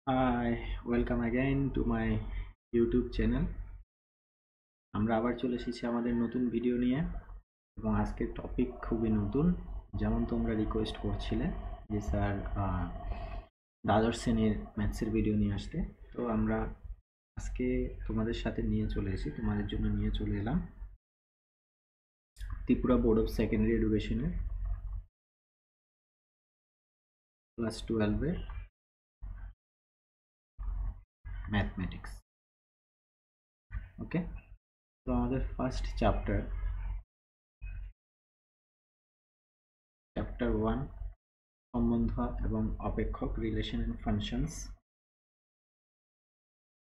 High, welcome again to my YouTube channel. আমরা আবার চলে এসেছি আমাদের নতুন ভিডিও নিয়ে এবং আজকের টপিক খুবই নতুন। যেমন তোমরা রিকোয়েস্ট করছিলে যে স্যার দ্বাদশ শ্রেণীর ম্যাথসের ভিডিও নিয়ে আসতে, তো আমরা আজকে তোমাদের সাথে নিয়ে চলে এসেছি, তোমাদের জন্য নিয়ে চলে এলাম ত্রিপুরা বোর্ড অফ সেকেন্ডারি এডুকেশনের ক্লাস 12-এর ম্যাথমেটিক্স। ওকে, তো আমাদের ফার্স্ট চ্যাপ্টার 1 সম্বন্ধ এবং অপেক্ষক, রিলেশন এন্ড ফাংশনস।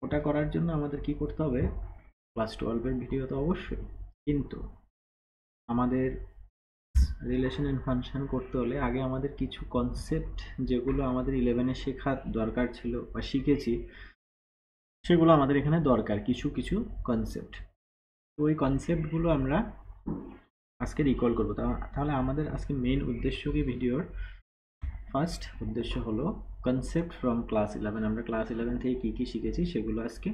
ওটা করার জন্য আমাদের কি করতে হবে? ক্লাস 12-এর ভিডিও তো অবশ্যই, কিন্তু আমাদের রিলেশন এন্ড ফাংশন করতে হলে আগে আমাদের কিছু কনসেপ্ট যেগুলো আমাদের 11-এ শেখার দরকার ছিল বা শিখেছি, সেগুলো আমাদের এখানে দরকার, কিছু কিছু কনসেপ্ট। তো ওই কনসেপ্টগুলো আমরা আজকে রিকল করবো। তাহলে আমাদের আজকে মেইন উদ্দেশ্য কি ভিডিওর? ফার্স্ট উদ্দেশ্য হলো কনসেপ্ট ফ্রম ক্লাস 11। আমরা ক্লাস 11 থেকে কি কি শিখেছি সেগুলো আজকে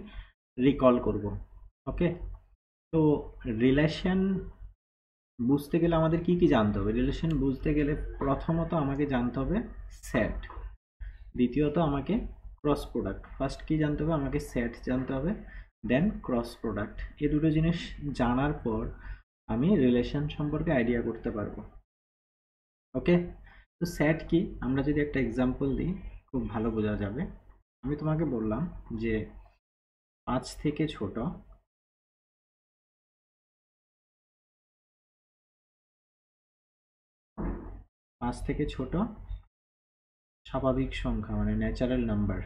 রিকল করব। ওকে, তো রিলেশন বুঝতে গেলে আমাদের কি কি জানতে হবে? রিলেশন বুঝতে গেলে প্রথমত আমাকে জানতে হবে সেট, দ্বিতীয়ত আমাকে ক্রস প্রোডাক্ট। ফার্স্ট কি জানতে হবে? আমাকে সেট জানতে হবে, দেন ক্রস প্রোডাক্ট। এই দুটো জিনিস জানার পর আমি রিলেশন সম্পর্কে আইডিয়া করতে পারবো। ওকে, তো সেট কি? আমরা যদি একটা এক্সাম্পল দিই খুব ভালো বোঝা যাবে। আমি তোমাকে বললাম যে 5 থেকে ছোট স্বাভাবিক সংখ্যা মানে ন্যাচারাল নাম্বার।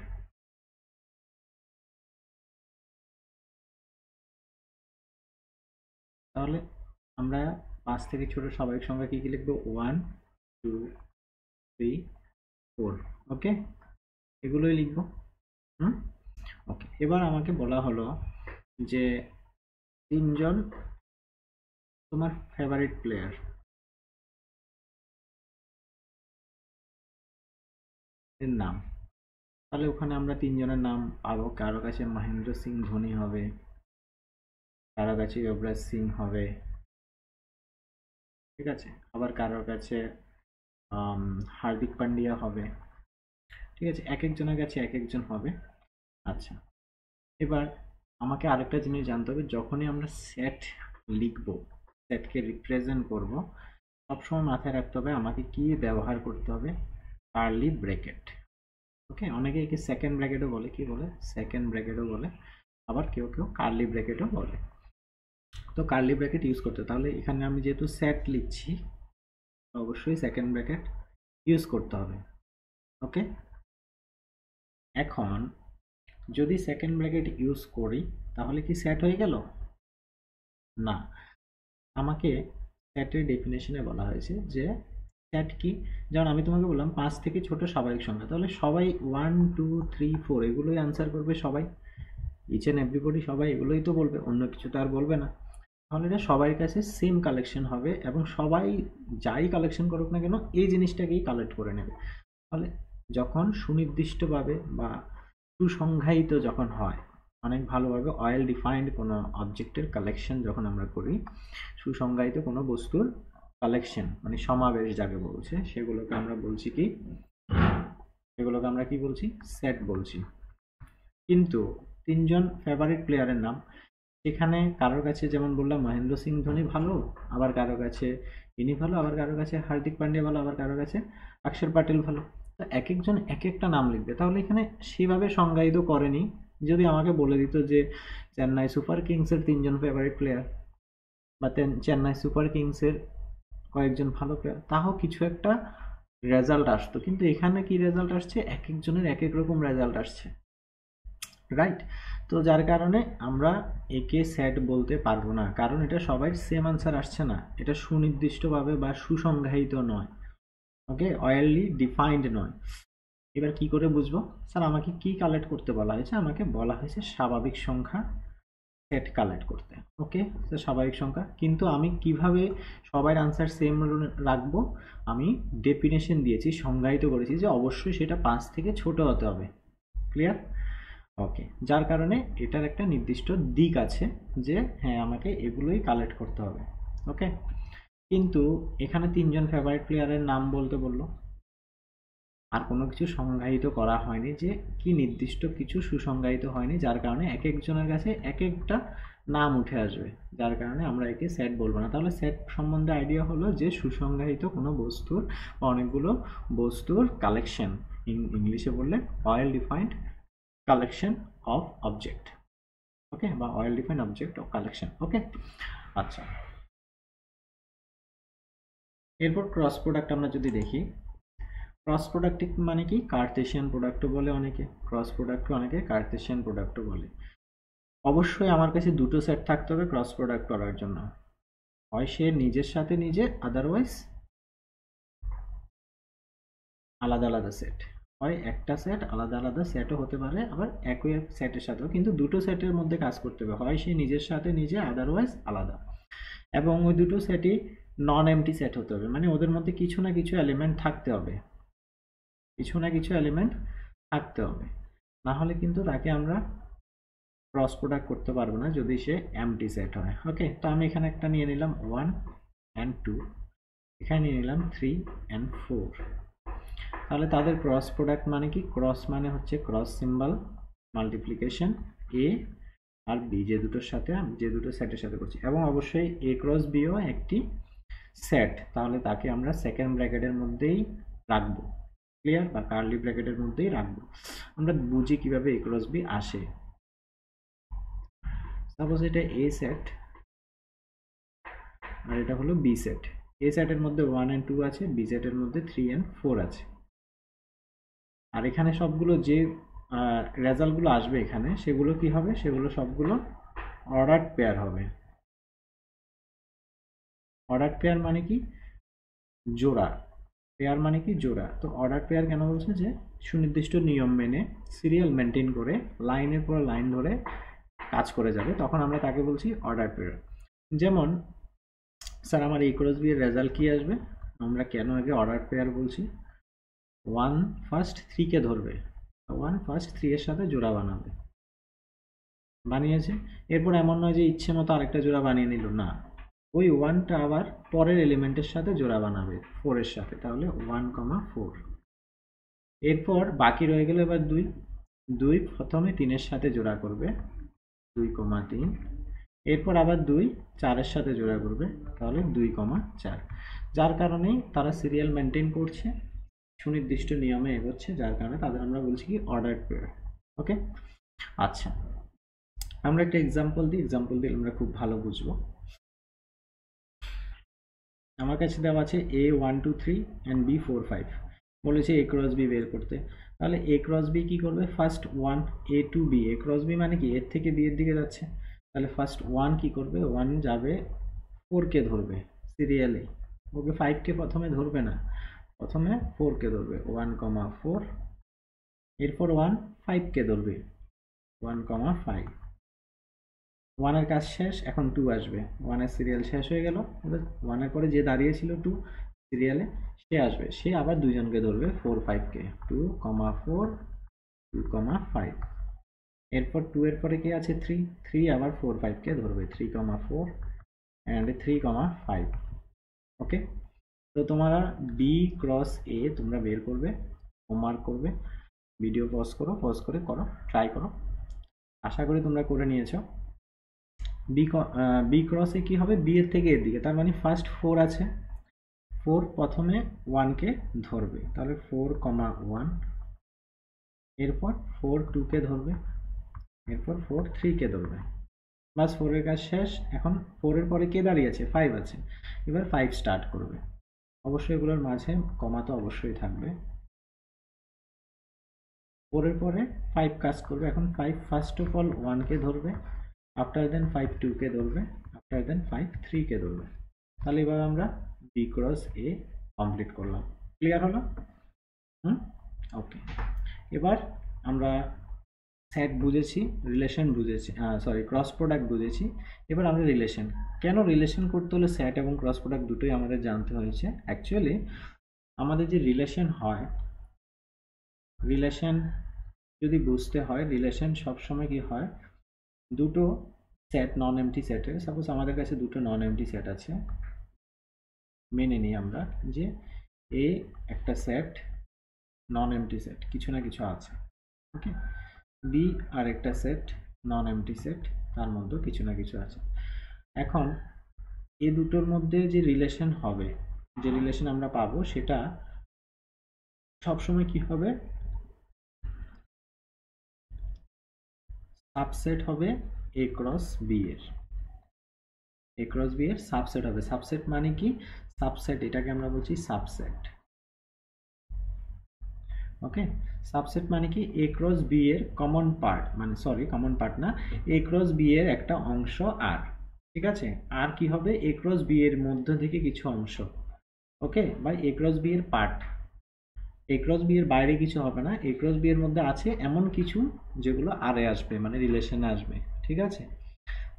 তাহলে আমরা 5 থেকে ছোট স্বাভাবিক সংখ্যা কি কি লিখবো? 1, 2, 3, 4। ওকে, এগুলোই লিখবো। ওকে, এবার আমাকে বলা হলো যে তিনজন তোমার ফেভারিট প্লেয়ার এর নাম। তাহলে ওখানে আমরা তিনজনের নাম পাবো। কারো কাছে মহেন্দ্র সিং ধোনি হবে, কারো কাছে যুবরাজ সিং হবে, ঠিক আছে, আবার কারোর কাছে হার্দিক পান্ডিয়া হবে, ঠিক আছে, এক একজনের কাছে এক একজন হবে। আচ্ছা, এবার আমাকে আরেকটা জিনিস জানতে হবে, যখনই আমরা সেট লিখব, সেটকে রিপ্রেজেন্ট করব, সবসময় মাথায় রাখতে হবে আমাকে কি ব্যবহার করতে হবে? Curly bracket. ওকে, অনেকে একে সেকেন্ড ব্র্যাকেটও বলে, কি বলে? সেকেন্ড ব্র্যাকেটও বলে, আবার কেউ কেউ কার্লি ব্র্যাকেটও বলে। তো কার্লি ব্র্যাকেট ইউজ করতে, তাহলে এখানে আমি যেহেতু সেট লিখছি অবশ্যই সেকেন্ড ব্র্যাকেট ইউজ করতে হবে। ওকে, এখন যদি সেকেন্ড ব্র্যাকেট ইউজ করি তাহলে কি সেট হয়ে গেল? না, আমাকে সেটের ডেফিনেশনে বলা হয়েছে যে সেট কি। যেমন আমি তোমাকে বললাম 5 থেকে ছোট স্বাভাবিক সংখ্যা, তাহলে সবাই 1, 2, 3, 4 এগুলোই আনসার করবে, সবাই, ইচ এন্ড এভরিবডি, সবাই এগুলোই তো বলবে, অন্য কিছু তো আর বলবে না। তাহলে এটা সবার কাছে সেম কালেকশন হবে এবং সবাই যাই কালেকশন করুক না কেন এই জিনিসটাকেই কালেক্ট করে নেবে। ফলে যখন সুনির্দিষ্টভাবে বা সুসংজ্ঞায়িত যখন হয়, অনেক ভালোভাবে ওয়েল ডিফাইন্ড কোনো অবজেক্টের কালেকশন যখন আমরা করি, সুসংজ্ঞায়িত কোনো বস্তুর কালেকশন মানে সমাবেশ যাকে বলছে, সেগুলোকে আমরা বলছি কি? সেগুলোকে আমরা কি বলছি? সেট বলছি। কিন্তু তিনজন ফেভারিট প্লেয়ারের নাম, সেখানে কারোর কাছে যেমন বললাম মহেন্দ্র সিং ধোনি ভালো, আবার কারো কাছে ইনি ভালো, আবার কারো কাছে হার্দিক পান্ডিয়া ভালো, আবার কারো কাছে অক্ষর প্যাটেল ভালো। তো এক একজন এক একটা নাম লিখবে, তাহলে এখানে সেভাবে সংজ্ঞায়িত করেনি। যদি আমাকে বলে দিত যে চেন্নাই সুপার কিংসের তিনজন ফেভারিট প্লেয়ার বা চেন্নাই সুপার কিংসের কয়েকজন ভালো প্লেয়ার, তাও কিছু একটা রেজাল্ট আসতো। কিন্তু এখানে কি রেজাল্ট আসছে? এক একজনের এক এক রকম রেজাল্ট আসছে, রাইট? তো যার কারণে আমরা একে সেট বলতে পারবো না, কারণ এটা সবাই সেম আনসার আসছে না, এটা সুনির্দিষ্টভাবে বা সুসংজ্ঞায়িত নয়। ওকে, ওয়েললি ডিফাইন্ড নয়। এবার কি করে বুঝবো? স্যার আমাকে কি কালেক্ট করতে বলা হয়েছে? আমাকে বলা হয়েছে স্বাভাবিক সংখ্যা সেট কালেক্ট করতে। ওকে, তো স্বাভাবিক সংখ্যা, কিন্তু আমি কিভাবে সবার আনসার সেম রাখবো? আমি ডেফিনেশন দিয়েছি, সংজ্ঞায়িত করেছি যে অবশ্যই সেটা 5 থেকে ছোট হতে হবে। ক্লিয়ার? ওকে, যার কারণে এটার একটা নির্দিষ্ট দিক আছে যে হ্যাঁ আমাকে এগুলোই কালেক্ট করতে হবে। ওকে, কিন্তু এখানে তিনজন ফেভারিট প্লেয়ারের নাম বলতে বললো, আর কোনো কিছু সংজ্ঞায়িত করা হয়নি, যে কি নির্দিষ্ট কিছু সুসংজ্ঞায়িত হয়নি, যার কারণে এক একজনের কাছে এক একটা নাম উঠে আসবে, যার কারণে আমরা একে সেট বলবো না। তাহলে সেট সম্বন্ধে আইডিয়া হলো যে সুসংজ্ঞায়িত কোনো বস্তুর বা অনেকগুলো বস্তুর কালেকশন, ইংলিশে বললে well defined collection of object. Okay, বা well defined object of collection. Okay, আচ্ছা, এরপর ক্রস প্রোডাক্ট আমরা যদি দেখি, ক্রস প্রোডাক্ট মানে কি, কার্তেশিয়ান প্রোডাক্টও বলে অনেকে, ক্রস প্রোডাক্টও অনেকে কার্তেশিয়ান প্রোডাক্টও বলে। অবশ্যই আমার কাছে দুটো সেট থাকতে হবে ক্রস প্রোডাক্ট করার জন্য, হয় সে নিজের সাথে নিজে, আদারওয়াইজ আলাদা আলাদা সেট, হয় একটা সেট আলাদা আলাদা সেটও হতে পারে, আবার একই সেটের সাথেও, কিন্তু দুটো সেটের মধ্যে কাজ করতে হবে, হয় সে নিজের সাথে নিজে, আদারওয়াইজ আলাদা। এবং ওই দুটো সেটই নন এমটি সেট হতে হবে, মানে ওদের মধ্যে কিছু না কিছু এলিমেন্ট থাকতে হবে, কিছু না কিছু এলিমেন্ট থাকতে হবে, না হলে কিন্তু তাকে আমরা ক্রস প্রোডাক্ট করতে পারবো না যদি সে এমটি সেট হয়। ওকে, তো আমি এখানে একটা নিয়ে নিলাম 1 and 2, এখানে নিয়ে নিলাম 3 and 4। তাহলে তাদের ক্রস প্রোডাক্ট মানে কি, ক্রস মানে হচ্ছে ক্রস সিম্বল মাল্টিপ্লিকেশন এ আর বি, যে দুটোর সাথে, যে দুটো সেটের সাথে করছি, এবং অবশ্যই এ ক্রস বিও একটি সেট, তাহলে তাকে আমরা সেকেন্ড ব্র্যাকেটের মধ্যেই রাখবো, ক্লিয়ার, বা কার্লি ব্র্যাকেটের মধ্যেই রাখবো। আমরা বুঝি কিভাবে এ ক্রস বি আসে। সাপোজ এটা এ সেট আর এটা হলো বি সেট, এ সেটের মধ্যে 1 and 2 আছে, বি সেটের মধ্যে 3 and 4 আছে, আর এখানে সবগুলো যে রেজাল্টগুলো আসবে এখানে, সেগুলো কি হবে, সেগুলো সবগুলো অর্ডার পেয়ার হবে। অর্ডার পেয়ার মানে কি, জোড়া, পেয়ার মানে কি জোড়া। তো অর্ডার পেয়ার কেন বলছে, যে সুনির্দিষ্ট নিয়ম মেনে সিরিয়াল মেনটেন করে লাইনের পর লাইন ধরে কাজ করে যাবে, তখন আমরা তাকে বলছি অর্ডার পেয়ার। যেমন স্যার আমার এই ক্রস বি এর রেজাল্ট কি আসবে, আমরা কেন আগে অর্ডার পেয়ার বলছি, 1 ফার্স্ট 3 কে ধরবে, 1 ফার্স্ট 3 এর সাথে জোড়া বানাবে, বানিয়েছে, এরপর এমন নয় যে ইচ্ছে মতো আরেকটা জোড়া বানিয়ে নিল, না, ওই 1টা আবার পরের এলিমেন্টের সাথে জোড়া বানাবে 4 এর সাথে, তাহলে 1,4। এরপর বাকি রয়ে গেল এবার 2, 2 প্রথমে 3 এর সাথে জোড়া করবে 2,3, এরপর আবার 2 4 এর সাথে জোড়া করবে, তাহলে 2,4, যার কারণে তারা সিরিয়াল মেনটেন করছে, সুনির্দিষ্ট নিয়মে এগোচ্ছে, যার কারণে তাদের আমরা বলছি কি অর্ডার পেয়ার। ওকে, আচ্ছা, আমরা একটা এক্সাম্পল দিই, এক্সাম্পল দিলে আমরা খুব ভালো বুঝবো। আমার কাছে দেওয়া আছে a 1 2 3 and b 4 5, বলেছে a ক্রস b বের করতে। তাহলে a ক্রস b কি করবে, first 1 a to b, a cross b মানে কি এর থেকে b এর দিকে যাচ্ছে, তাহলে ফার্স্ট 1 কি করবে, 1 যাবে 4 কে ধরবে সিরিয়ালে, ওকে 5 কে প্রথমে ধরবে না, প্রথমে 4 কে ধরবে 1,4, এরপর 1 5 কে ধরবে 1,5, 1 এর কাজ শেষ, এখন 2 আসবে, 1 এর সিরিয়াল শেষ হয়ে গেল, এবার 1 এর পরে যে দাঁড়িয়েছিল 2 সিরিয়ালে, সে আসবে, সে আবার দুইজনকে ধরবে 4 5 কে, 2,4 2,5, এরপর 2 এর পরে কি আছে 3, 3 আবার 4 5 কে ধরবে 3,4 and 3,5। ওকে, তো তোমরা বি ক্রস এ তোমরা বের করবে, হোমওয়ার্ক করবে, ভিডিও পজ করো, পজ করে করো, ট্রাই করো, আশা করি তোমরা করে নিয়েছো। বি ক্রসে কি হবে, বি এর থেকে এর দিকে, তার মানে ফার্স্ট 4 আছে, 4 প্রথমে 1 কে ধরবে, তাহলে 4,1, এরপর 4 2 কে ধরবে, এরপর 4 3 কে ধরবে, বাস 4 এর কাজ শেষ। এখন 4 এর পরে কে দাঁড়িয়ে আছে, 5 আছে, এবার 5 স্টার্ট করবে, অবশ্যই এগুলোর মাঝে কমা তো অবশ্যই থাকবে, 4 এর পরে 5 কাজ করবে, এখন 5 ফার্স্ট অফ অল 1 কে ধরবে, আফটার দেন 5 2 কে ধরবে, আফটার দেন 5 3 কে ধরবে। তাহলে এবার আমরা বি ক্রস এ কমপ্লিট করলাম, ক্লিয়ার হলো? ওকে, এবার আমরা সেট বুঝেছি, রিলেশন বুঝেছি, সরি ক্রস প্রোডাক্ট বুঝেছি, এবার আমরা রিলেশন, কেন রিলেশন করতে হলে সেট এবং ক্রস প্রোডাক্ট দুটোই আমাদের জানতে হয়েছে। অ্যাকচুয়ালি আমাদের যে রিলেশন হয়, রিলেশন যদি বুঝতে হয় রিলেশন সবসময় কি হয়, দুটো সেট নন এমটি সেটের, সাপোজ আমাদের কাছে দুটো নন এমটি সেট আছে, মেনে নিই আমরা যে এ একটা সেট নন এমটি সেট, কিছু না কিছু আছে, ওকে, বি আর একটা সেট নন এমটি সেট, তার মধ্যে কিছু না কিছু আছে। এখন এই দুটোর মধ্যে যে রিলেশন হবে, যে রিলেশন আমরা পাবো, সেটা সবসময় কি হবে, সাবসেট হবে এ ক্রস বি এর, এ ক্রস বি এর সাবসেট হবে। সাবসেট মানে কি, সাবসেট এটাকে আমরা বলছি সাবসেট, ওকে। সাবসেট মানে কি, এ ক্রস বি এর কমন পার্ট, মানে সরি কমন পার্ট না, এ ক্রস বি এর একটা অংশ আর, ঠিক আছে, আর কি হবে, এ ক্রস বি এর মধ্য থেকে কিছু অংশ, ওকে, বা এ ক্রস বি এর পার্ট, এ ক্রস বি এর বাইরে কিছু হবে না, এ ক্রস বি এর মধ্যে আছে এমন কিছু যেগুলো আর এ আসবে, মানে রিলেশনে আসবে, ঠিক আছে,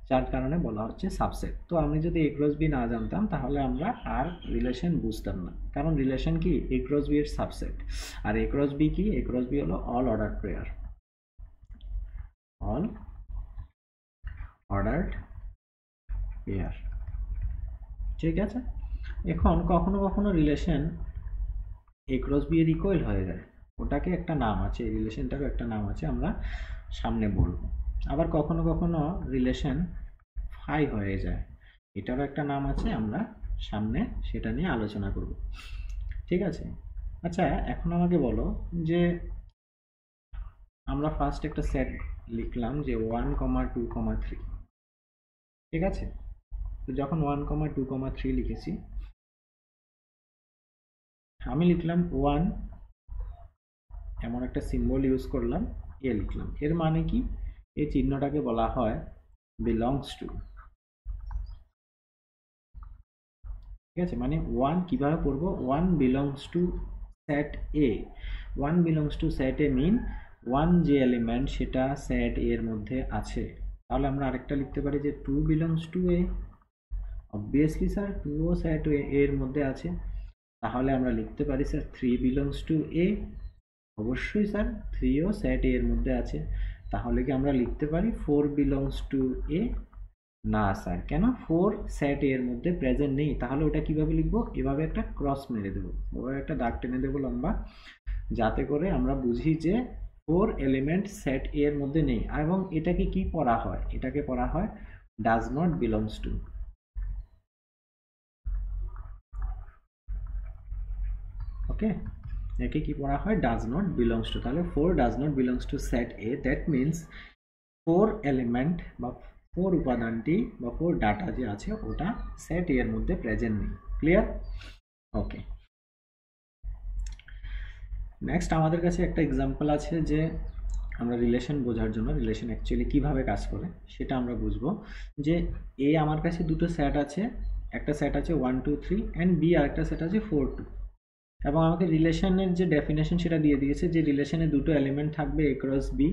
যার কারণে বলা হচ্ছে সাবসেট। তো আমি যদি এ ক্রস বি না জানতাম তাহলে আমরা আর রিলেশন বুঝতাম না, কারণ রিলেশন কি, এ ক্রস বি এর সাবসেট। আর এ ক্রস বি কি, এ ক্রস বি হলো all order pair, all ordered pair, ঠিক আছে। এখন কখনো কখনো রিলেশন এ ক্রস বি এর ইকুয়াল হয়ে যায়, ওটাকে একটা নাম আছে, এই রিলেশনটারও একটা নাম আছে, আমরা সামনে বলবো। আবার কখনো কখনো রিলেশন ফাই হয়ে যায়, এটারও একটা নাম আছে, আমরা সামনে সেটা নিয়ে আলোচনা করব, ঠিক আছে। আচ্ছা, এখন আমাকে বলো যে আমরা ফার্স্ট একটা সেট লিখলাম যে 1,2,3, ঠিক আছে। তো যখন 1,2,3 লিখেছি, আমি লিখলাম 1, এমন একটা সিম্বল ইউজ করলাম, এ লিখলাম, এর মানে কি, এই চিহ্নটাকে বলা হয় বিলংস টু, ঠিক আছে। মানে 1 কিভাবে পড়বো, 1 belongs to set A, 1 belongs to set A mean 1 যে এলিমেন্ট সেটা সেট এর মধ্যে আছে। তাহলে আমরা আরেকটা লিখতে পারি যে 2 belongs to A, obviously sir 2 ও সেট এর মধ্যে আছে। তাহলে আমরা লিখতে পারি স্যার 3 বিলংস টু এ, অবশ্যই স্যার 3 ও সেট এর মধ্যে আছে। তাহলে কি আমরা লিখতে পারি 4 বিলংস টু এ, না স্যার, কেন, 4 সেট এর মধ্যে প্রেজেন্ট নেই। তাহলে ওটা কিভাবে লিখবো, এভাবে একটা ক্রস মেরে দেবো, ওভাবে একটা দাগ টেনে দেবো লম্বা, যাতে করে আমরা বুঝি যে 4 এলিমেন্ট সেট এর মধ্যে নেই। এবং এটাকে কি পড়া হয়, এটাকে পড়া হয় ডাজ নট বিলংস টু, ওকে, একে কি পড়া হয়, ডাজ নট বিলংস টু। তাহলে 4 does not belongs to set A, that means 4 element বা 4 উপাদানটি বা 4 ডাটা যে আছে ওটা সেট এর মধ্যে প্রেজেন্ট নেই। ক্লিয়ার, ওকে। নেক্সট আমাদের কাছে একটা এক্সাম্পল আছে যে আমরা রিলেশন বোঝার জন্য, রিলেশন অ্যাকচুয়ালি কিভাবে কাজ করে সেটা আমরা বুঝবো। যে এ আমার কাছে দুটো সেট আছে, একটা সেট আছে 1 2 3 অ্যান্ড বি আর একটা সেট আছে 4 2, এবং আমাকে রিলেশনের যে ডেফিনেশন সেটা দিয়ে দিয়েছে যে রিলেশনে দুটো এলিমেন্ট থাকবে এ ক্রস বি,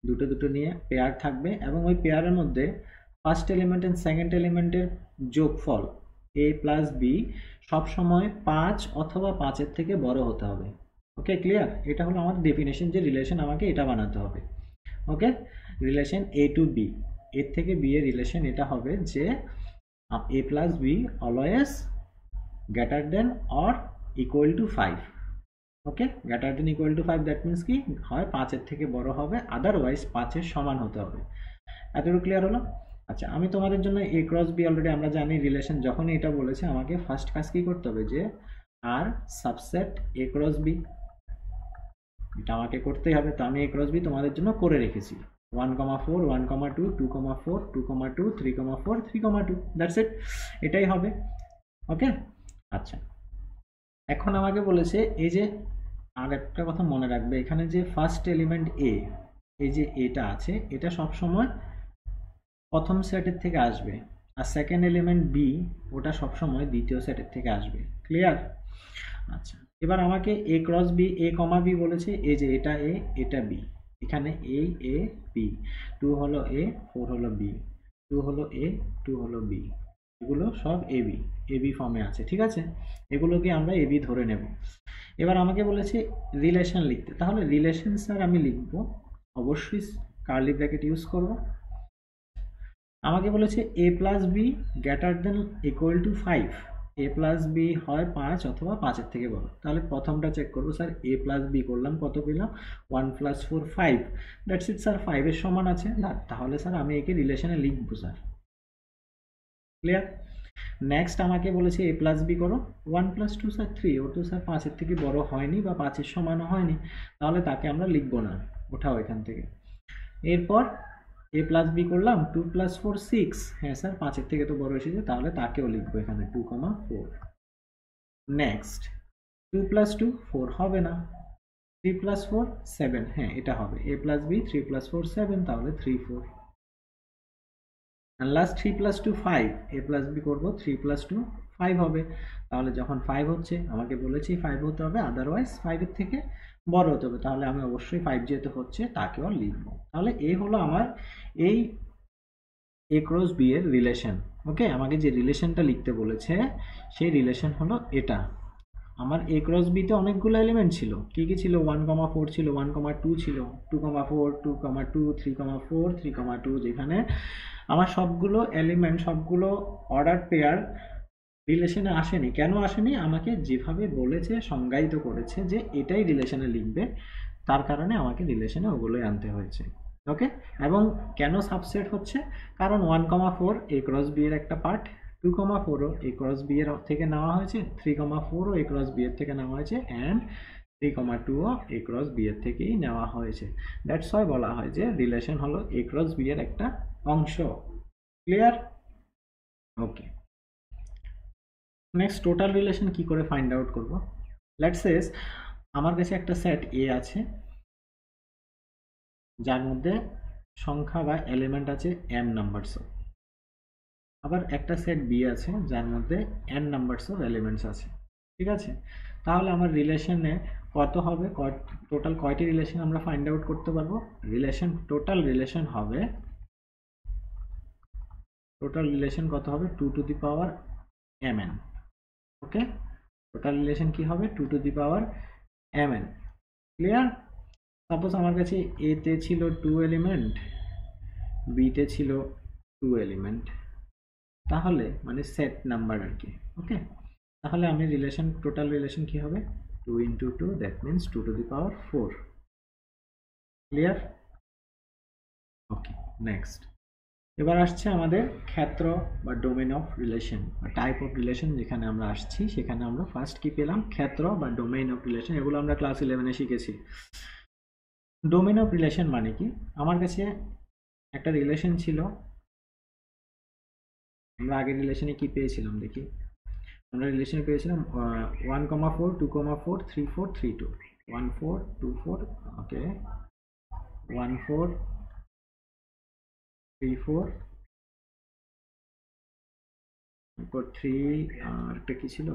দুটো দুটো নিয়ে পেয়ার থাকবে, এবং ওই পেয়ারের মধ্যে ফার্স্ট এলিমেন্ট এন্ড সেকেন্ড এলিমেন্টের যোগফল এ প্লাস বি সবসময় 5 অথবা 5-এর থেকে বড় হতে হবে। ওকে, ক্লিয়ার, এটা হলো আমাদের ডেফিনেশন যে রিলেশন আমাকে এটা বানাতে হবে। Okay, relation A to B, এর থেকে বি এর রিলেশন এটা হবে যে A plus B always greater than or equal to 5, okay, greater than equal to 5, that means কি, হয় 5-এর থেকে বড় হবে, আদারওয়াইজ 5-এর সমান হতে হবে। এতটুকু ক্লিয়ার হলো? আচ্ছা, আমি তোমাদের জন্য এ ক্রস বি অলরেডি আমরা জানি রিলেশন, যখনই এটা বলেছে আমাকে ফার্স্ট কাজ কি করতে হবে, যে আর সাবসেট এ ক্রস বি, এটা আমাকে করতেই হবে। তো আমি এ ক্রস বি তোমাদের জন্য করে রেখেছি, 1,4 1,2 2,4 2,2 3,4 3,2, দ্যাটস ইট, এটাই হবে। ওকে, আচ্ছা, এখন আমাকে বলেছে এই যে, আর একটা কথা মনে রাখবে, এখানে যে ফার্স্ট এলিমেন্ট এ, এই যে এটা আছে, এটা সব সময় প্রথম সেটের থেকে আসবে, আর সেকেন্ড এলিমেন্ট বি, ওটা সব সময় দ্বিতীয় সেটের থেকে আসবে। ক্লিয়ার? আচ্ছা, এবার আমাকে এ ক্রস বি, এ কমা বি বলেছে, এই যে এটা এ এটা বি, এখানে এ এ বি, 2 হলো এ 4 হলো বি, 2 হলো এ 2 হলো বি, এগুলো সব এবি, এবি ফর্মে আছে, ঠিক আছে, এগুলোকে আমরা এবি ধরে নেব। এবার আমাকে বলেছে রিলেশন লিখতে, তাহলে রিলেশন স্যার আমি লিখব অবশ্যই কার্লি ব্র্যাকেট ইউজ করব। আমাকে বলেছে a plus B greater than equal to 5, a plus B হয় 5 অথবা 5-এর থেকে বড়। তাহলে প্রথমটা চেক করবো স্যার, a প্লাস বি করলাম, কত পেলাম 1 প্লাস 4 5, দ্যাটস ইট স্যার, 5-এর সমান আছে না, তাহলে স্যার আমি একে রিলেশনে লিখবো স্যার। ক্লিয়ার? নেক্সট আমাকে বলেছে a প্লাস বি করো, 1 প্লাস 2 স্যার 3, ও তো স্যার 5-এর থেকে বড় হয়নি বা 5-এর সমান হয়নি, তাহলে তাকে আমরা লিখবো না, ওঠাও এখান থেকে। এরপর a প্লাস বি করলাম, 2 প্লাস 4 6, হ্যাঁ স্যার 5-এর থেকে তো বড় এসেছে, তাহলে তাকেও লিখবো এখানে 2, 4। নেক্সট 2 প্লাস 2 4 হবে না, 3 প্লাস 4 7, হ্যাঁ এটা হবে, a প্লাস বি 3 প্লাস 4 7, তাহলে 3 4। আর last 3 plus 2 5, a plus B করবো, 3 প্লাস 2 5 হবে, তাহলে যখন 5 হচ্ছে আমাকে বলেছি 5 হতে হবে, আদারওয়াইজ 5-এর থেকে বড় হতে হবে, তাহলে আমি অবশ্যই 5 যেহেতু হচ্ছে তাকেও লিখবো। তাহলে এই হলো আমার এই a ক্রস b এর রিলেশন। ওকে, আমাকে যে রিলেশনটা লিখতে বলেছে সেই রিলেশন হলো এটা। আমার a ক্রস b তে অনেকগুলো এলিমেন্ট ছিল, কি কি ছিল, 1,4 ছিল, 1,2 ছিল, 2,4 2,2 3,4 3,2, যেখানে আমার সবগুলো এলিমেন্ট, সবগুলো অর্ডার পেয়ার রিলেশনে আসেনি। কেন আসেনি? আমাকে যেভাবে বলেছে, সংজ্ঞায়িত করেছে যে এটাই রিলেশনে লিখবে, তার কারণে আমাকে রিলেশনে ওগুলোই আনতে হয়েছে। ওকে, এবং কেন সাবসেট হচ্ছে, কারণ 1,4 a ক্রস b এর একটা পার্ট, 2,4ও a ক্রস b এর থেকে নেওয়া হয়েছে, 3,4ও a ক্রস b এর থেকে নেওয়া হয়েছে, অ্যান্ড 3,2ও a ক্রস b এর থেকেই নেওয়া হয়েছে। দ্যাটস ওয়াই বলা হয় যে রিলেশন হলো a ক্রস b এর একটা অংশ। ক্লিয়ার? ওকে, নেক্সট টোটাল রিলেশন কি করে ফাইন্ড আউট করব? লেটস সে আমার কাছে একটা সেট এ আছে যার মধ্যে সংখ্যা বা এলিমেন্ট আছে m নাম্বারস, আবার একটা সেট বি আছে যার মধ্যে n নাম্বারস অফ এলিমেন্টস আছে। ঠিক আছে, তাহলে আমার রিলেশনে কত হবে, টোটাল কয়টি রিলেশন আমরা ফাইন্ড আউট করতে পারবো? টোটাল রিলেশন হবে, কত হবে, 2 to the power mn। Okay, total relation কি হবে, 2 to the power mn। Clear? Suppose আমার কাছে এ তে ছিল 2 এলিমেন্ট, বি তে ছিল 2 এলিমেন্ট, তাহলে মানে সেট নাম্বার আর কি। ওকে, তাহলে আমি টোটাল রিলেশন কি হবে, 2 into 2, that means 2 to the power 4। Clear? Okay, next এবার আসছে আমাদের ক্ষেত্র বা ডোমেন অফ রিলেশন বা টাইপ অফ রিলেশন। যেখানে আমরা আসছি সেখানে আমরা ফার্স্ট কি পেলাম, ক্ষেত্র বা ডোমেইন অফ রিলেশন, এগুলো আমরা ক্লাস 11-এ শিখেছি। ডোমেন অফ রিলেশন মানে কি, আমার কাছে একটা রিলেশন ছিল, আমরা আগের রিলেশনে কি পেয়েছিলাম দেখি, আমরা রিলেশনে পেয়েছিলাম 1,4 2,4 3,4 3,2, 1,4 2,4, ওকে 1,4 3,4, তারপর 3, আর একটা কি ছিল,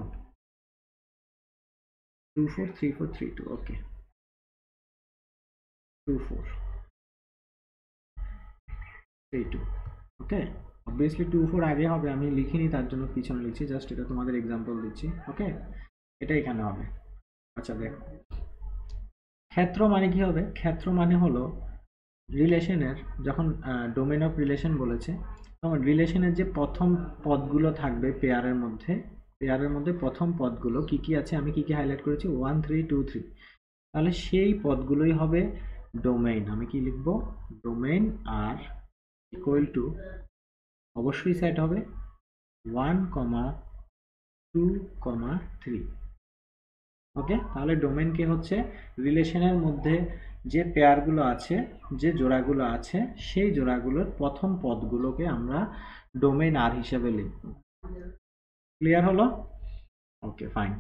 2,4 3,4 3,2, ওকে 2,4 3,2। ওকে, অবভিয়াসলি 2,4 আগে হবে, আমি লিখিনি তার জন্য পিছনে লিখছি, জাস্ট এটা তোমাদের এক্সাম্পল দিচ্ছি। ওকে, এটা এখানে হবে। আচ্ছা দেখো, ক্ষেত্র মানে কি হবে, ক্ষেত্র মানে হলো রিলেশনের, যখন ডোমেন অফ রিলেশন বলেছে, তখন রিলেশনের যে প্রথম পদগুলো থাকবে পেয়ারের মধ্যে প্রথম পদগুলো কি কি আছে, আমি কি কি হাইলাইট করেছি, 1 3 2 3, তাহলে সেই পদগুলোই হবে ডোমেইন। আমি কি লিখব, ডোমেইন আর ইকুয়াল টু, অবশ্যই সেট হবে 1, 2, 3। ওকে, তাহলে ডোমেন কি হচ্ছে, রিলেশনের মধ্যে যে পেয়ারগুলো আছে, যে জোড়াগুলো আছে, সেই জোড়াগুলোর প্রথম পদগুলোকে আমরা ডোমেন আর হিসেবে লিখব। ক্লিয়ার হলো? Okay fine.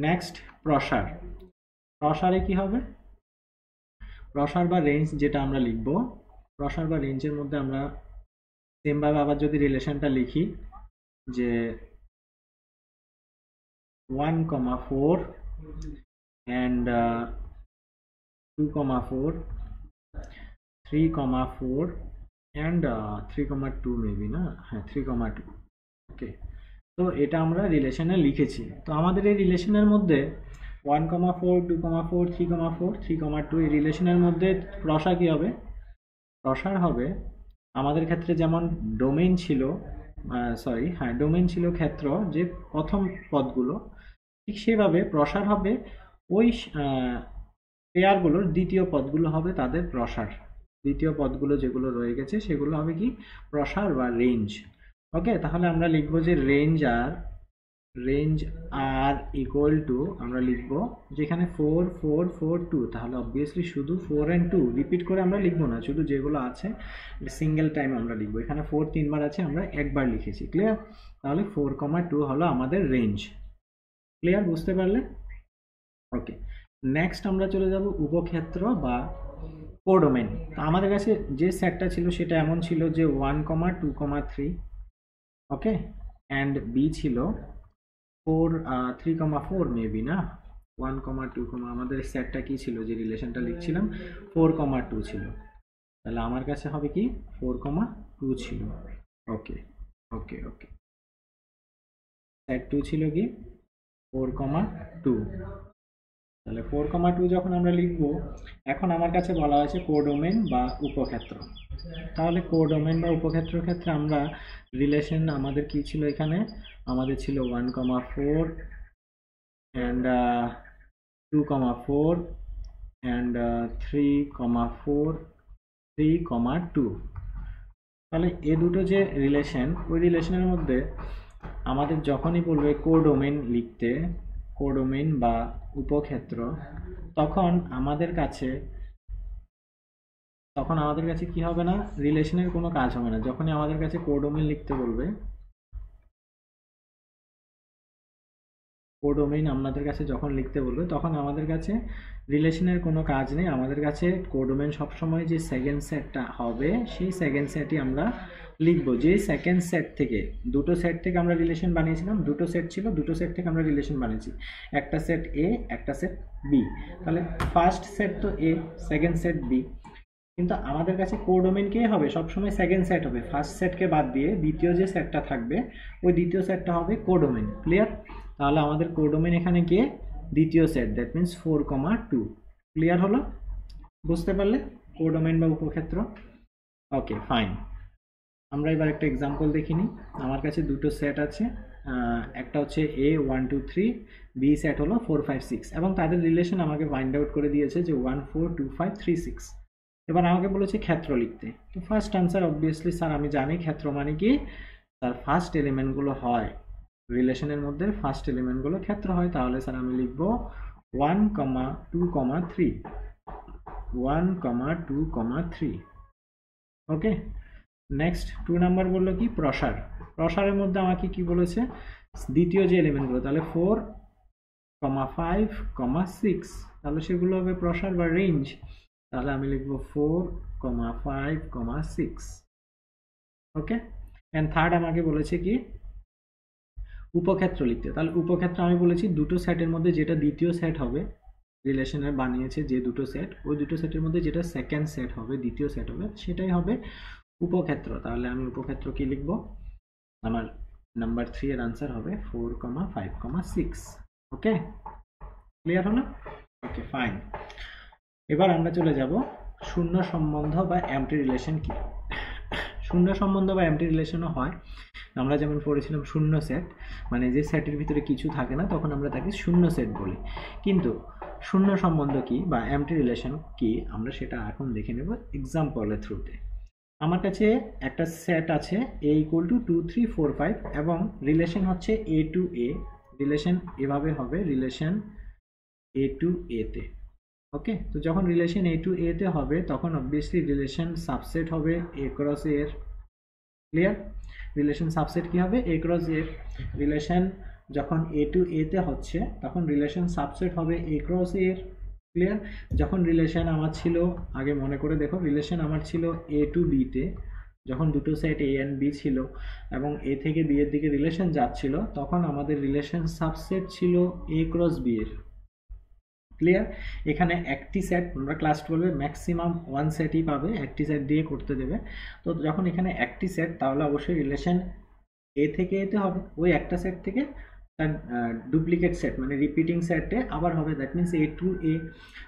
নেক্সট প্রসার। প্রসারে কি হবে, প্রসার বা রেঞ্জ যেটা আমরা লিখব, প্রসার বা রেঞ্জের মধ্যে আমরা সেম ভাবে আবার যদি রিলেশনটা লিখি যে 1,4 and 2,4 3,4 and 3,2 মেবি, না হ্যাঁ 3,2। ওকে, তো এটা আমরা রিলেশনে লিখেছি। তো আমাদের এই রিলেশনের মধ্যে 1,4 2,4 3,4 3,2 এই রিলেশনের মধ্যে প্রসার কি হবে? প্রসার হবে আমাদের ক্ষেত্রে যেমন ডোমেইন ছিল, ডোমেইন ছিল ক্ষেত্র যে প্রথম পদগুলো, ঠিক সেভাবে প্রসার হবে ওই পেয়ারগুলোর দ্বিতীয় পদগুলো হবে তাদের প্রসার। দ্বিতীয় পদগুলো যেগুলো রয়ে গেছে সেগুলো হবে কি? প্রসার বা রেঞ্জ। ওকে, তাহলে আমরা লিখবো যে রেঞ্জ আর ইকুয়াল টু, আমরা লিখবো যেখানে 4 4 4 2, তাহলে অবভিয়াসলি শুধু 4 and 2 রিপিট করে আমরা লিখবো না, শুধু যেগুলো আছে সিঙ্গেল টাইম আমরা লিখবো। এখানে 4 তিনবার আছে, আমরা একবার লিখেছি। ক্লিয়ার? তাহলে 4,2 হলো আমাদের রেঞ্জ। ক্লিয়ার? বুঝতে পারলে? ওকে, নেক্সট আমরা চলে যাব উপক্ষেত্র বা কোডোমেন। তো আমাদের কাছে যে সেটটা ছিল সেটা এমন ছিল যে 1,2,3, ওকে, অ্যান্ড বি ছিল 3,4 মেবি, না 1,2, আমাদের সেটটা কি ছিল যে রিলেশনটা লিখছিলাম 4,2 ছিল। তাহলে আমার কাছে হবে কি? 4,2 ছিল। ওকে ওকে ওকে, সেট 2 ছিল কি? 4,2। তাহলে 4,2 যখন আমরা লিখব, এখন আমার কাছে বলা হয়েছে কোডোমেন বা উপক্ষেত্র। তাহলে কোডোমেন বা উপক্ষেত্রের ক্ষেত্রে আমরা রিলেশন আমাদের কি ছিল? এখানে আমাদের ছিল 1,4 and 2,4 and 3,4 3,2। তাহলে এ দুটো যে রিলেশন, ওই রিলেশনের মধ্যে আমাদের যখনই বলবে কোডোমেন লিখতে, কোডোমেন বা উপক্ষেত্র, তখন আমাদের কাছে কি হবে না? রিলেশনের কোনো কাজ হবে না। যখনই আমাদের কাছে কোডোমেন লিখতে বলবে, কোডোমেইন আমাদের কাছে যখন লিখতে বলবে, তখন আমাদের কাছে রিলেশনের কোনো কাজ নেই। আমাদের কাছে কোডোমেইন সবসময় যে সেকেন্ড সেটটা হবে, সেই সেকেন্ড সেটই আমরা লিখবো। যে সেকেন্ড সেট থেকে, দুটো সেট থেকে আমরা রিলেশন বানিয়েছিলাম, দুটো সেট ছিল, দুটো সেট থেকে আমরা রিলেশন বানিয়েছি, একটা সেট এ, একটা সেট বি। তাহলে ফার্স্ট সেট তো এ, সেকেন্ড সেট বি, কিন্তু আমাদের কাছে কোডোমেইন কে হবে? সবসময় সেকেন্ড সেট হবে। ফার্স্ট সেটকে বাদ দিয়ে দ্বিতীয় যে সেটটা থাকবে, ওই দ্বিতীয় সেটটা হবে কোডোমেইন। ক্লিয়ার? তাহলে আমাদের কোডোমেইন এখানে গিয়ে দ্বিতীয় সেট, দ্যাট মিনস 4,2। ক্লিয়ার হলো? বুঝতে পারলে কোডোমেইন বা উপক্ষেত্র? ওকে, ফাইন। আমরা এবার একটা এক্সাম্পল দেখিনি। আমার কাছে দুটো সেট আছে, একটা হচ্ছে এ 1 2 3, বি সেট হলো 4 5 6, এবং তাদের রিলেশন আমাকে ফাইন্ড আউট করে দিয়েছে যে 1 4 2 5 3 6। এবার আমাকে বলেছে ক্ষেত্র লিখতে। তো ফার্স্ট আনসার অবভিয়াসলি, স্যার আমি জানি ক্ষেত্র মানে কি, তার ফার্স্ট এলিমেন্টগুলো হয় রিলেশনের মধ্যে, ফার্স্ট এলিমেন্টগুলো ক্ষেত্র হয়। তাহলে স্যার আমি লিখব 1,2,3, 1,2,3। ওকে, নেক্সট 2 নাম্বার বললো কি? প্রসার। প্রসারের মধ্যে আমাকে কি বলেছে? দ্বিতীয় যে এলিমেন্টগুলো, তাহলে 4,5,6, তাহলে সেগুলো হবে প্রসার বা রেঞ্জ। তাহলে আমি লিখব 4,5,6। ওকে, এন্ড থার্ড আমাকে বলেছে কি? উপক্ষেত্র লিখতে। তাহলে উপক্ষেত্র আমি বলেছি দুটো সেটের মধ্যে যেটা দ্বিতীয় সেট হবে, রিলেশনের বানিয়েছে যে দুটো সেট, ওই দুটো সেটের মধ্যে যেটা সেকেন্ড সেট হবে, দ্বিতীয় সেট হবে, সেটাই হবে উপক্ষেত্র। তাহলে আমি উপক্ষেত্র কি লিখব? আমার নাম্বার 3 এর আনসার হবে 4,5,6। ওকে, ক্লিয়ার হলো? ওকে, ফাইন। এবার আমরা চলে যাব শূন্য সম্বন্ধ বা এমটি রিলেশন কি। শূন্য সম্বন্ধ বা এমটি রিলেশনও হয়। আমরা যেমন পড়েছিলাম শূন্য সেট, মানে যে সেটের ভিতরে কিছু থাকে না, তখন আমরা তাকে শূন্য সেট বলি। কিন্তু শূন্য সম্বন্ধ কি বা এমটি রিলেশন কি, আমরা সেটা এখন দেখে নেব এক্সাম্পলের থ্রুতে। আমার কাছে একটা সেট আছে a = 2 3 4 5, এবং রিলেশন হচ্ছে a টু a। রিলেশন এভাবে হবে, রিলেশন a টু a তে। ওকে, তো যখন রিলেশন a টু a তে হবে, তখন অবভিয়াসলি রিলেশন সাবসেট হবে a ক্রস a এর। ক্লিয়ার? রিলেশন সাবসেট কি হবে? a cross a। রিলেশন যখন a টু a তে হচ্ছে, তখন রিলেশন সাবসেট হবে a ক্রস a এর। ক্লিয়ার? যখন রিলেশন আমার ছিল, আগে মনে করে দেখো, রিলেশন আমার ছিল a টু b তে, যখন দুটো সেট a and b ছিল এবং a থেকে b এর দিকে রিলেশন যাচ্ছিল, তখন আমাদের রিলেশন সাবসেট ছিল a ক্রস b এর। ক্লিয়ার? এখানে একটি সেট, আমরা ক্লাস 12 ম্যাক্সিমাম ওয়ান সেটই পাবে, একটি সেট দিয়ে করতে দেবে। তো যখন এখানে একটি সেট, তাহলে অবশ্যই রিলেশন এ থেকে এতে হবে, ওই একটা সেট থেকে তার ডুপ্লিকেট সেট মানে রিপিটিং সেটে আবার হবে, দ্যাট মিনস এ টু এ।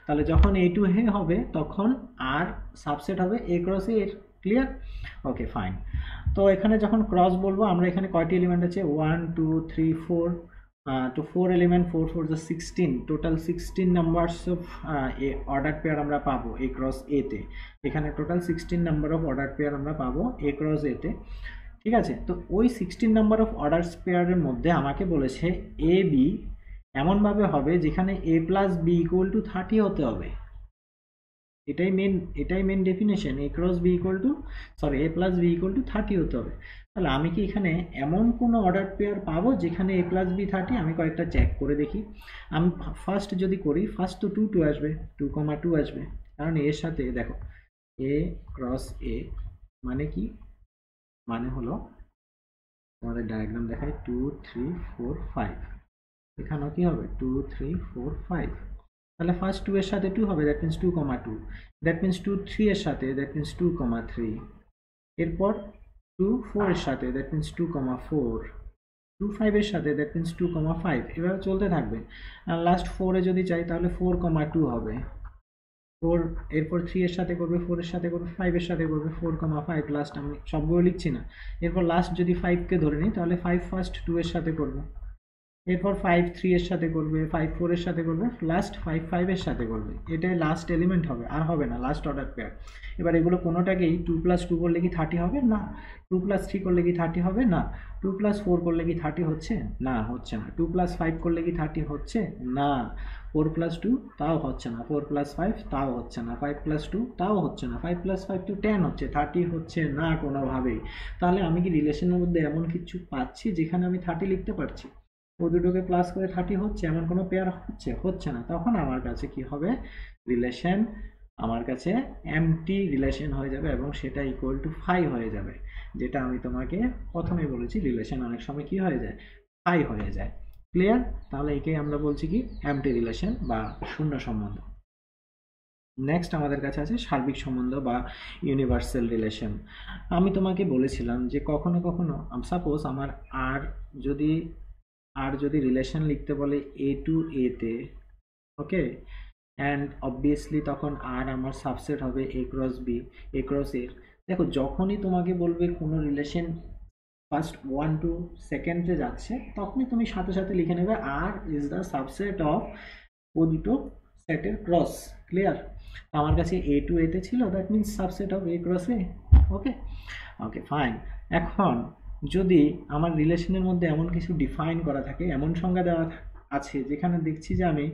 তাহলে যখন এ টু এ হবে তখন আর সাবসেট হবে এ ক্রস এ এর। ক্লিয়ার? Okay fine. তো এখানে যখন ক্রস বলবো আমরা এখানে কয়টি এলিমেন্ট আছে, 1 2 3 4, তো 4 এলিমেন্ট, 4 4 যা 16, total 16 numbers of order pair আমরা পাবো এ ক্রস এ তে। এখানে total 16 number of order pair আমরা পাবো এ ক্রস এ তে। ঠিক আছে, তো ওই 16 নাম্বার অফ অর্ডার পেয়ারের মধ্যে আমাকে বলেছে এ বি এমনভাবে হবে যেখানে A plus B equal to 30 হতে হবে। এটাই main definition, A cross B equal to sorry A plus B equal to 30 হতে হবে। তাহলে আমি কি এখানে এমন কোনো অর্ডার পেয়ার পাবো যেখানে এ প্লাস বি 30? আমি কয়েকটা চেক করে দেখি। আমি ফার্স্ট যদি করি, ফার্স্ট তো 2 2 আসবে, 2,2 আসবে, কারণ এর সাথে দেখো এ ক্রস এ মানে কি, মানে হলো তোমাদের ডায়াগ্রাম দেখায় 2 3 4 5, এখানেও কি হবে 2 3 4 5। তাহলে ফার্স্ট 2 এর সাথে 2 হবে, দ্যাট মিনস 2,2, দ্যাট মিনস 2 3 এর সাথে, দ্যাট মিনস 2,3, এরপর 2 4 এর সাথে, দ্যাট মিনস 2,4, 2 5 এর সাথে, দ্যাট মিনস 2,5, এভাবে চলতে থাকবে। আর লাস্ট 4 এ যদি চাই তাহলে 4,2 হবে, 4 এরপর 3 এর সাথে করবে, 4 এর সাথে করবে, 5 এর সাথে করবে, 4,5, লাস্ট আমি সবগুলো লিখছি না। এরপর লাস্ট যদি 5 কে ধরে নিই তাহলে 5 ফার্স্ট 2 এর সাথে করবে, এরপর 5 3 এর সাথে করবে, 5 4 এর সাথে করবে, লাস্ট 5 5 এর সাথে করবে। এটাই লাস্ট এলিমেন্ট হবে, আর হবে না লাস্ট অর্ডার পেয়ার। এবার এগুলো কোনোটাকেই 2 + 2 করলে কি 30 হবে? না। 2 + 3 করলে কি 30 হবে? না। 2 + 4 করলে কি 30 হচ্ছে? না, হচ্ছে না। 2 + 5 করলে কি 30 হচ্ছে? না। 4 + 2 তাও হচ্ছে না, 4 + 5 তাও হচ্ছে না, 5 + 2 তাও হচ্ছে না, 5 + 5 তো 10 হচ্ছে, 30 হচ্ছে না কোনোভাবেই। তাহলে আমি কি রিলেশনের মধ্যে এমন কিছু পাচ্ছি যেখানে আমি 30 লিখতে পারছি? ও দুটোকে প্লাস করে 30 হচ্ছে এমন কোনো পেয়ার হচ্ছে না। তখন আমার কাছে কি হবে, রিলেশন আমার কাছে এমটি রিলেশন হয়ে যাবে এবং সেটা ইকুয়াল টু 5 হয়ে যাবে। যেটা আমি তোমাকে প্রথমে বলেছি, রিলেশন অনেক সময় কি হয়ে যায়, 5 হয়ে যায়। ক্লিয়ার? তাহলে একেই আমরা বলছি কি, এমটি রিলেশন বা শূন্য সম্বন্ধ। নেক্সট আমাদের কাছে আছে সার্বিক সম্বন্ধ বা ইউনিভার্সাল রিলেশন। আমি তোমাকে বলেছিলাম যে কখনো কখনো সাপোজ আমার যদি যদি রিলেশন লিখতে বলে এ টু এ তে, ওকে, অ্যান্ড অবভিয়াসলি তখন আর আমার সাবসেট হবে এ ক্রস বি, এ ক্রস এর। দেখো যখনই তোমাকে বলবে কোনো রিলেশন ফার্স্ট 1 টু সেকেন্ডে যাচ্ছে, তখনই তুমি সাথে সাথে লিখে নেবে আর ইজ দ্য সাবসেট অফ ও দুটো সেটের ক্রস। ক্লিয়ার? আমার কাছে এ টু এ তে ছিল, that means subset of A cross A. Okay okay fine. এখন যদি আমার রিলেশনের মধ্যে এমন কিছু ডিফাইন করা থাকে, এমন সংজ্ঞা দেওয়া আছে যেখানে দেখছি যে আমি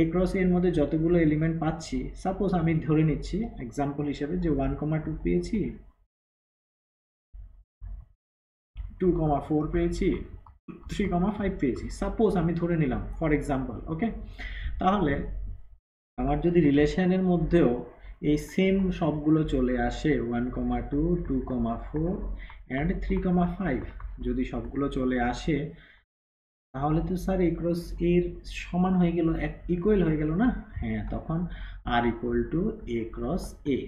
এ ক্রস এর মধ্যে যতগুলো এলিমেন্ট পাচ্ছি, সাপোজ আমি ধরে নিচ্ছি এক্সাম্পল হিসেবে যে 1,2 পেয়েছি, 2,4 পেয়েছি, 3,5 পেয়েছি, সাপোজ আমি ধরে নিলাম ফর এক্সাম্পল। ওকে, তাহলে আমার যদি রিলেশনের মধ্যেও এই সেম সবগুলো চলে আসে 1,2 2,4 অ্যান্ড 3,5, যদি সবগুলো চলে আসে তাহলে তো স্যার এ ক্রস এর সমান হয়ে গেল, ইকুয়াল হয়ে গেল না? হ্যাঁ, তখন আর ইকুয়াল টু এ ক্রস এ।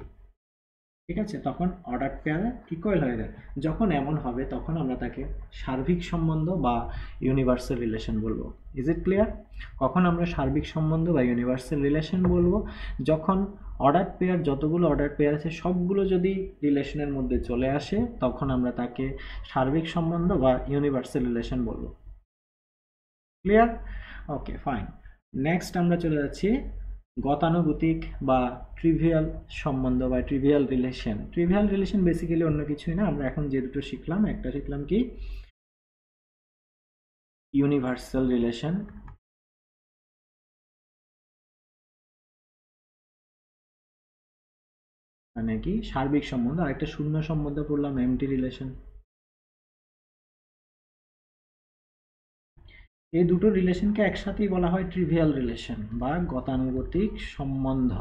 ঠিক আছে, তখন অর্ডার পেয়ার ইকুয়াল হয়ে যায়। যখন এমন হবে তখন আমরা তাকে সার্বিক সম্বন্ধ বা ইউনিভার্সাল রিলেশন বলবো। Is it clear? কখন আমরা সার্বিক সম্বন্ধ বা ইউনিভার্সাল রিলেশন বলবো? যখন অর্ডার পেয়ার, যতগুলো অর্ডার পেয়ার আছে সবগুলো যদি রিলেশনের মধ্যে চলে আসে তখন আমরা তাকে সার্বিক সম্বন্ধ বা ইউনিভার্সাল রিলেশন বলবো। ক্লিয়ার? Okay fine. নেক্সট আমরা চলে যাচ্ছি গতানুগতিক বা ট্রিভিয়াল সম্বন্ধ বা trivial relation. Trivial relation basically অন্য কিছুই না, আমরা এখন যে দুটো শিখলাম, একটা শিখলাম কি ইউনিভার্সাল রিলেশন, মানে কি সার্বিক সম্বন্ধ, আর একটা শূন্য সম্বন্ধ পড়লাম এমটি রিলেশন। এই দুটো রিলেশনকে একসাথেই বলা হয় ট্রিভিয়াল রিলেশন বা গতানুগতিক সম্বন্ধ।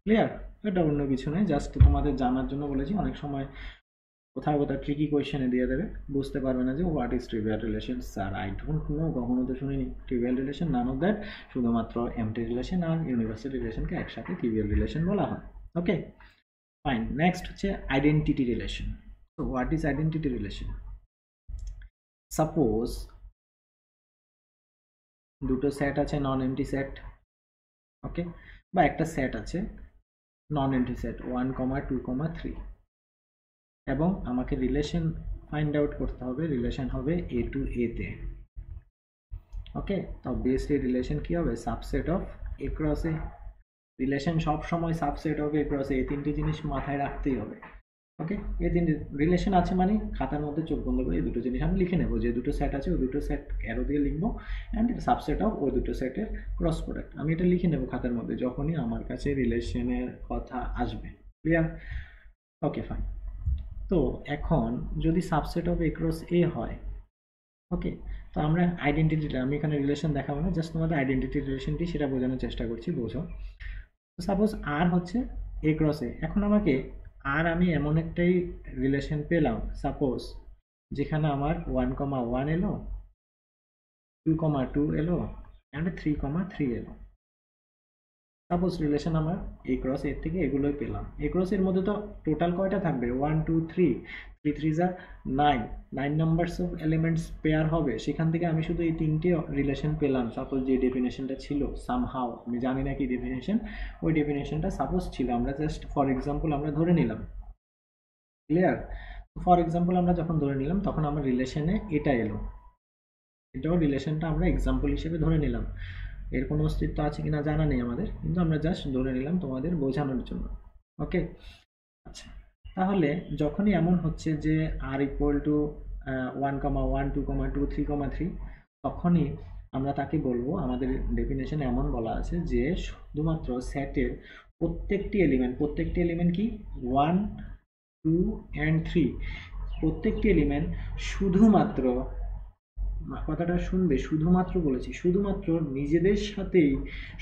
ক্লিয়ার? এটা অন্য কিছু নয়, জাস্ট তোমাদের জানার জন্য বলেছি। অনেক সময় কোথাও কোথাও ট্রিকি কোয়েশ্চেনে দিয়ে দেবে, বুঝতে পারবে না যে what is trivial relation. Sir I don't know, কখনো তো শুনিনি trivial relation, none of that. শুধুমাত্র এমটি রিলেশন আর ইউনিভার্সাল রিলেশনকে একসাথে ট্রিভিয়াল রিলেশন বলা হয়। Okay fine. নেক্সট হচ্ছে আইডেন্টিটি রিলেশন। তো what is identity relation? Suppose দুটো সেট আছে নন এমটি সেট, ওকে, বা একটা সেট আছে নন এমটি সেট 1, 2, 3, এবং আমাকে রিলেশন ফাইন্ড আউট করতে হবে। রিলেশন হবে এ টু এ তে, ওকে। তো অবভিয়াসলি রিলেশন কি হবে? Subset of A cross A. Relation সব সময় সাবসেট অফ এ ক্রস এ, এই তিনটি জিনিস মাথায় রাখতেই হবে, ওকে। এই তিনটি রিলেশন আছে মানে খাতার মধ্যে চোখ বন্ধ করে এই দুটো জিনিস আমি লিখে নেবো, যে দুটো সেট আছে ওই দুটো সেট অ্যারো দিয়ে লিখবো, অ্যান্ড সাবসেট অফ ওই দুটো সেটের ক্রস প্রোডাক্ট। আমি এটা লিখে নেবো খাতার মধ্যে যখনই আমার কাছে রিলেশনের কথা আসবে। ক্লিয়ার? ওকে, ফাইন। তো এখন যদি সাবসেট অফ এ ক্রস এ হয়, ওকে, তো আমরা আইডেন্টিটিটা, আমি এখানে রিলেশন দেখাবো না, জাস্ট তোমাদের আইডেন্টিটি রিলেশনটি সেটা বোঝানোর চেষ্টা করছি, বোঝো। সাপোজ আর হচ্ছে এ ক্রস এ, এখন আমাকে আর আমি এমন একটাই রিলেশন পেলাম সাপোজ যেখানে আমার 1, 1 এলো, 2, 2 এলো, অ্যান্ড 3, 3 এলো। সাপোজ রিলেশন আমার এ ক্রস এর থেকে এগুলোই পেলাম। এ ক্রস এর মধ্যে তো টোটাল কয়টা থাকবে? 1, 2, 3, 3 3 যা 9 নাম্বারস অফ এলিমেন্টস পেয়ার হবে। সেখান থেকে আমি শুধু এই তিনটে রিলেশন পেলাম। সাপোজ যে ডেফিনেশনটা ছিল সামহাও, আমি জানি না কি ডেফিনেশন, ওই ডেফিনেশনটা সাপোজ ছিল, আমরা জাস্ট ফর এক্সাম্পল আমরা ধরে নিলাম। ক্লিয়ার? ফর এক্সাম্পল আমরা যখন ধরে নিলাম তখন আমার রিলেশনে এটা এলো, এটাও রিলেশনটা আমরা এক্সাম্পল হিসেবে ধরে নিলাম। এর কোনো অস্তিত্ব আছে কিনা জানা নেই আমাদের, কিন্তু আমরা জাস্ট ধরে নিলাম তোমাদের বোঝানোর জন্য, ওকে। আচ্ছা, তাহলে যখনই এমন হচ্ছে যে আর ইকুয়াল টু 1, 1, 2, 3, তখনই আমরা তাকে বলবো, আমাদের ডেফিনেশন এমন বলা আছে যে শুধুমাত্র সেটের প্রত্যেকটি এলিমেন্ট কি 1, 2 and 3, প্রত্যেকটি এলিমেন্ট শুধুমাত্র, কথাটা শুনবে, শুধুমাত্র বলেছি, শুধুমাত্র নিজেদের সাথেই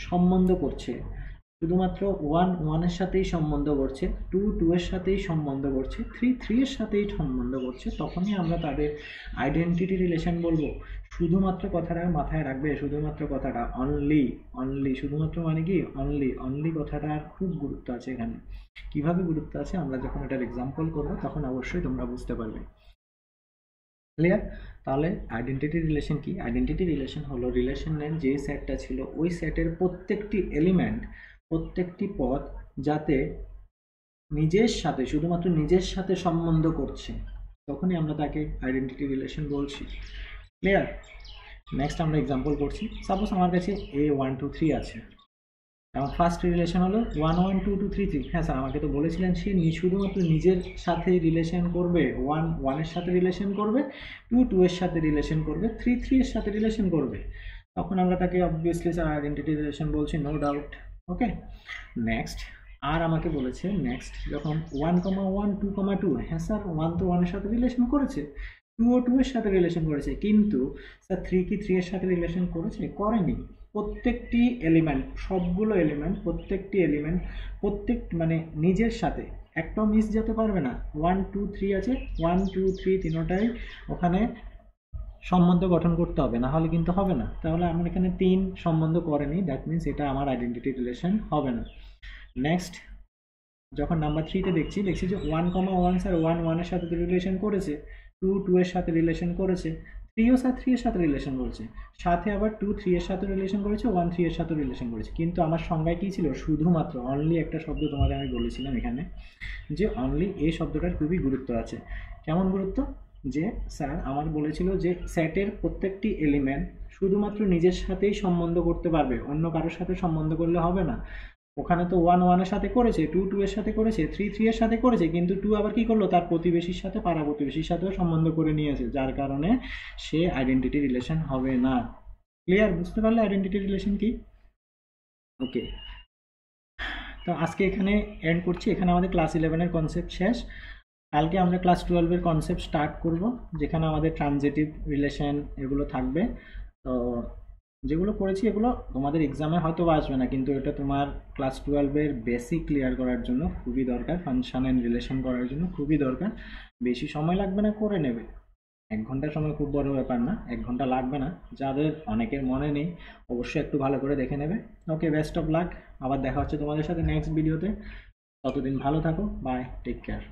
সম্বন্ধ করছে, শুধুমাত্র 1, 1 এর সাথেই সম্বন্ধ করছে, 2, 2 এর সাথেই সম্বন্ধ করছে, 3, 3 এর সাথেই সম্বন্ধ করছে, তখনই আমরা তাদের আইডেন্টিটি রিলেশন বলবো। শুধুমাত্র কথাটা মাথায় রাখবে, শুধুমাত্র কথাটা, অনলি শুধুমাত্র মানে কি অনলি কথাটার খুব গুরুত্ব আছে এখানে। কিভাবে গুরুত্ব আছে আমরা যখন এটার এক্সাম্পল করবো তখন অবশ্যই তোমরা বুঝতে পারবে। ক্লিয়ার? তাহলে আইডেন্টিটি রিলেশন কি? আইডেন্টিটি রিলেশন হলো রিলেশনের যে সেটটা ছিল ওই সেটের প্রত্যেকটি এলিমেন্ট, প্রত্যেকটি পদ যাতে নিজের সাথে, শুধুমাত্র নিজের সাথে সম্বন্ধ করছে, তখনই আমরা তাকে আইডেন্টিটি রিলেশন বলছি। ক্লিয়ার? নেক্সট আমরা এক্সাম্পল করছি। সাপোজ আমার কাছে A1, 2, 3 আছে, এবং ফার্স্ট রিলেশন হলো 1, 1, 2, 2, 3, 3। হ্যাঁ স্যার, আমাকে তো বলেছিলেন সে শুধুমাত্র নিজের সাথে রিলেশন করবে, 1, 1 এর সাথে রিলেশন করবে, 2, 2 এর সাথে রিলেশন করবে, 3, 3 এর সাথে রিলেশন করবে, তখন আমরা তাকে অবভিয়াসলি স্যার আইডেন্টিটি রিলেশন বলছি, নো ডাউট, ওকে। নেক্সট আর আমাকে বলেছে নেক্সট যখন 1, 1, 2, 2, হ্যাঁ স্যার 1 তো 1 এর সাথে রিলেশন করেছে, 2 ও 2 এর সাথে রিলেশন করেছে, কিন্তু স্যার 3 কি 3 এর সাথে রিলেশন করেছে? করেনি। প্রত্যেকটি এলিমেন্ট, সবগুলো এলিমেন্ট, প্রত্যেকটি এলিমেন্ট মানে নিজের সাথে একটাও মিস যেতে পারবে না। 1, 2, 3 আছে, 1, 2, 3 তিনটাই ওখানে সম্বন্ধ গঠন করতে হবে, না হলে কিন্তু হবে না। তাহলে আমার এখানে 3 সম্বন্ধ করেনি, দ্যাট মিনস এটা আমার আইডেন্টিটি রিলেশন হবে না। নেক্সট যখন নাম্বার 3 তে দেখছি যে 1, 1 স্যার 1, 1 এর সাথে রিলেশন করেছে, 2, 2 এর সাথে রিলেশন করেছে, 3 ও স্যার 3 এর সাথে রিলেশন করেছে, সাথে আবার 2, 3 এর সাথে রিলেশন করেছে, 1, 3 এর সাথে রিলেশন করেছে। কিন্তু আমার সংজ্ঞায় কি ছিল? শুধুমাত্র অনলি একটা শব্দ তোমাদের আমি বলেছিলাম এখানে, যে অনলি এই শব্দটার খুবই গুরুত্ব আছে। কেমন গুরুত্ব? যে স্যার আমার বলেছিল যে সেটের প্রত্যেকটি এলিমেন্ট শুধুমাত্র নিজের সাথেই সম্বন্ধ করতে পারবে, অন্য কারোর সাথে সম্বন্ধ করলে হবে না। ওখানে তো 1, 1 এর সাথে করেছে, 2, 2 এর সাথে করেছে, 3, 3 এর সাথে করেছে, কিন্তু 2 আবার কি করলো? তার প্রতিবেশীর সাথে, পাড়া প্রতিবেশীর সাথেও সম্বন্ধ করে নিয়েছে, যার কারণে সে আইডেন্টিটি রিলেশন হবে না। ক্লিয়ার? বুঝতে পারলে আইডেন্টিটি রিলেশন কি? ওকে, তো আজকে এখানে এন্ড করছি। এখানে আমাদের ক্লাস 11 এর কনসেপ্ট শেষ। কালকে আমরা ক্লাস 12 এর কনসেপ্ট স্টার্ট করব, যেখানে আমাদের ট্রানজিটিভ রিলেশন এগুলো থাকবে। তো যেগুলো করেছি এগুলো তোমাদের এক্সামে হয়তো আসবে না, কিন্তু এটা তোমার ক্লাস 12 এর বেসিক ক্লিয়ার করার জন্য খুবই দরকার, ফাংশন অ্যান্ড রিলেশন করার জন্য খুবই দরকার। বেশি সময় লাগবে না, করে নেবে। 1 ঘন্টার সময় খুব বড় ব্যাপার না, 1 ঘন্টা লাগবে না। যাদের অনেকের মনে নেই অবশ্যই একটু ভালো করে দেখে নেবে। ওকে, বেস্ট অফ লাক। আবার দেখা হচ্ছে তোমাদের সাথে নেক্সট ভিডিওতে। ততদিন ভালো থাকো, বাই, টেক কেয়ার।